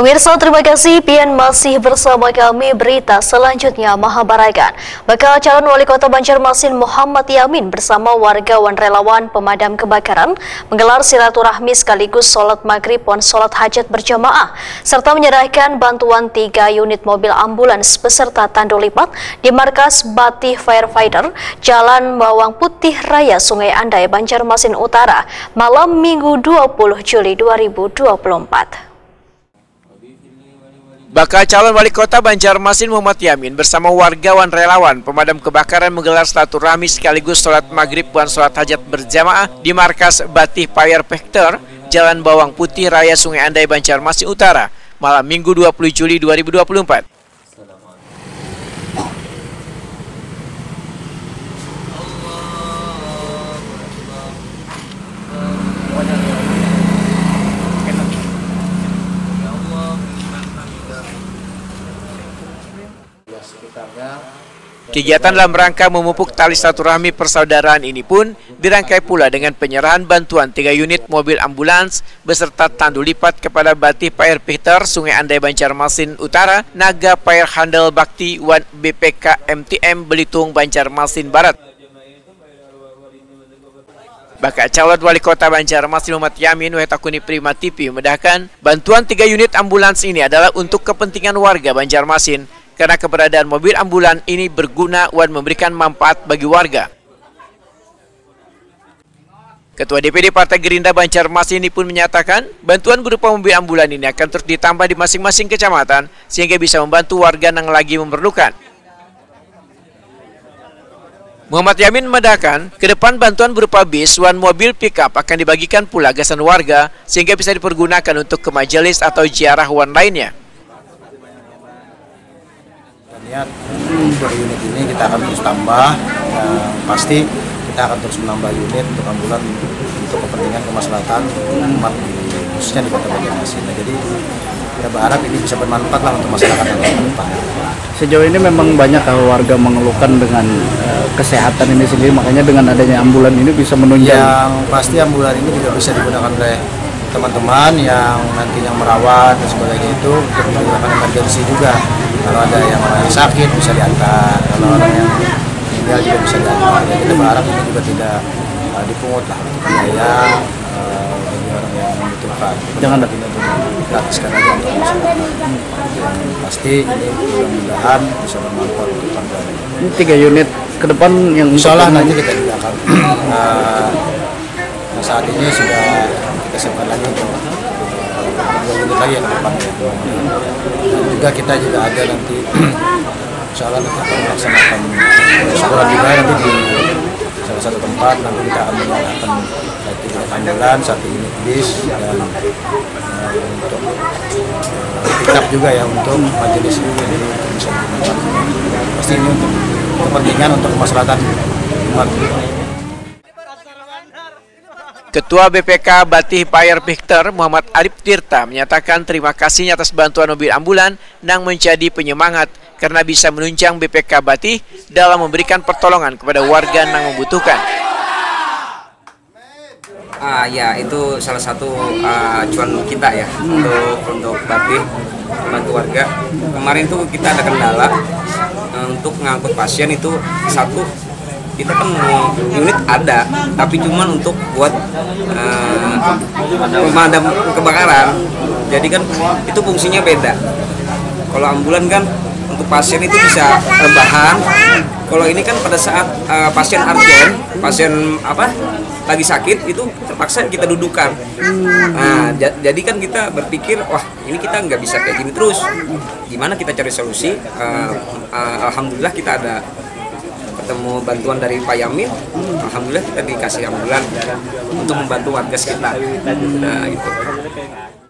Pemirsa, terima kasih pian masih bersama kami. Berita selanjutnya Mahabaragan. Bakal calon wali kota Banjarmasin Muhammad Yamin bersama warga relawan pemadam kebakaran menggelar silaturahmi sekaligus sholat maghrib dan sholat hajat berjamaah serta menyerahkan bantuan 3 unit mobil ambulans beserta tandu lipat di markas Batih Firefighter Jalan Bawang Putih Raya Sungai Andai, Banjarmasin Utara malam Minggu 20 Juli 2024. Bakal calon wali kota Banjarmasin Muhammad Yamin bersama warga relawan pemadam kebakaran menggelar silaturahmi sekaligus sholat maghrib dan sholat hajat berjamaah di markas Batih Firefighter Jalan Bawang Putih Raya Sungai Andai, Banjarmasin Utara malam Minggu 20 Juli 2024. Kegiatan dalam rangka memupuk tali silaturahmi persaudaraan ini pun dirangkai pula dengan penyerahan bantuan 3 unit mobil ambulans beserta tandu lipat kepada Batih Firefighter Sungai Andai Banjarmasin Utara, Naga Fire Handle Bakti Wan BPK MTM Belitung Banjarmasin Barat. Bakal calon wali kota Banjarmasin Muhammad Yamin Wetakuni Prima TV memedahkan bantuan 3 unit ambulans ini adalah untuk kepentingan warga Banjarmasin, karena keberadaan mobil ambulan ini berguna dan memberikan manfaat bagi warga. Ketua DPD Partai Gerindra Banjarmasin ini pun menyatakan bantuan berupa mobil ambulan ini akan terus ditambah di masing-masing kecamatan sehingga bisa membantu warga yang lagi memerlukan. Muhammad Yamin memedahkan ke depan bantuan berupa bis dan mobil pickup akan dibagikan pula gasan warga sehingga bisa dipergunakan untuk ke majelis atau ziarah lainnya. Lihat dari unit ini kita akan terus tambah, pasti kita akan terus menambah unit untuk ambulan untuk kepentingan kemaslahatan umat khususnya di Kota Banjarmasin. Jadi kita berharap ini bisa bermanfaat lah untuk masyarakat yang ke depan. Sejauh ini memang banyak warga mengeluhkan dengan kesehatan ini sendiri, makanya dengan adanya ambulan ini bisa menunjang. Yang pasti ambulan ini juga bisa digunakan oleh teman-teman yang nantinya merawat dan sebagainya itu untuk menggunakan emergensi juga. Kalau ada yang orang sakit bisa diantar, kalau orang yang meninggal juga bisa diantar. Ya, kita berharap ini juga tidak dipungut lah untuk biaya bagi orang yang membutuhkan. Jangan ini untuk gratiskan aja untuk masyarakat. Pasti ini mudah-mudahan bisa bermanfaat untuk tambahan. Ini 3 unit ke depan yang insya Allah nanti kita juga akan saat ini sudah kita siapkan lagi untuk 2 unit lagi yang ke depan. Dan juga kita juga ada nanti insya Allah kita akan melaksanakan syukuran juga nanti di salah satu tempat. Nanti kita akan menyalakan 1 unit ambulans, 1 unit bis dan untuk pickup juga ya untuk majelis ini untuk bisa dimanfaatkan. Pasti ini untuk kepentingan untuk kemaslahatan umat. Ketua BPK Batih Firefighter Muhammad Arif Tirta menyatakan terima kasihnya atas bantuan mobil ambulan yang menjadi penyemangat karena bisa menunjang BPK Batih dalam memberikan pertolongan kepada warga yang membutuhkan. Ya, itu salah satu acuan kita ya untuk Batih bantu warga. Kemarin tuh kita ada kendala untuk mengangkut pasien itu satu. Kita kan unit ada, tapi cuman untuk buat pemadam kebakaran. Jadi kan itu fungsinya beda. Kalau ambulan kan untuk pasien itu bisa rebahan. Kalau ini kan pada saat pasien urgent, pasien lagi sakit itu terpaksa kita dudukan. Nah, jadi kan kita berpikir, wah ini kita nggak bisa kayak gini terus. Gimana kita cari solusi? Alhamdulillah kita ada ketemu bantuan dari Pak Yamin, alhamdulillah kita dikasih ambulan untuk membantu warga sekitar. Nah, itu.